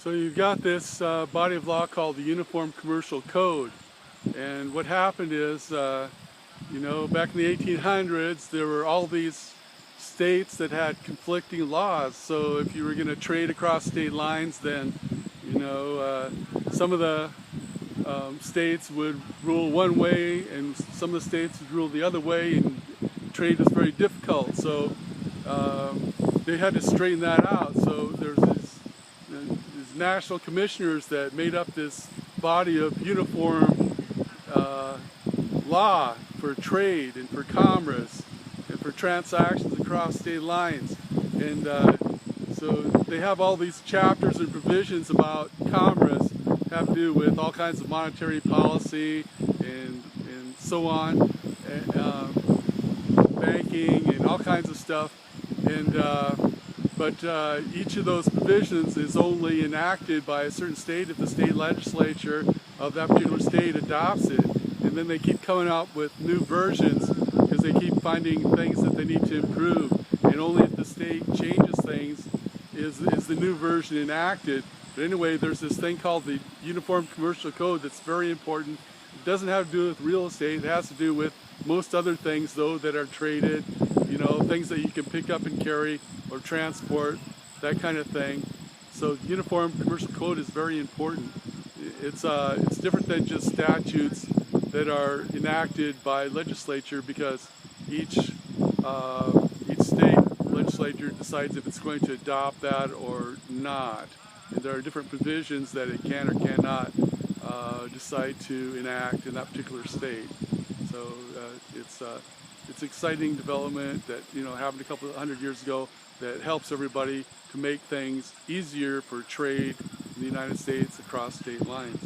So you've got this body of law called the Uniform Commercial Code, and what happened is, back in the 1800s, there were all these states that had conflicting laws. So if you were going to trade across state lines, then some of the states would rule one way, and some of the states would rule the other way, and trade was very difficult. So they had to straighten that out. So there's these national commissioners that made up this body of uniform law for trade and for commerce and for transactions across state lines. And so they have all these chapters and provisions about commerce, have to do with all kinds of monetary policy and so on, and, banking and all kinds of stuff. And but each of those provisions is only enacted by a certain state if the state legislature of that particular state adopts it. And then they keep coming out with new versions because they keep finding things that they need to improve. And only if the state changes things is the new version enacted. But anyway, there's this thing called the Uniform Commercial Code that's very important. It doesn't have to do with real estate. It has to do with most other things, though, that are traded, things that you can pick up and carry or transport, that kind of thing. So Uniform Commercial Code is very important. It's different than just statutes that are enacted by legislature, because each state legislature decides if it's going to adopt that or not. And there are different provisions that it can or cannot decide to enact in that particular state. So it's exciting development that happened a couple of hundred years ago that helps everybody to make things easier for trade in the United States across state lines.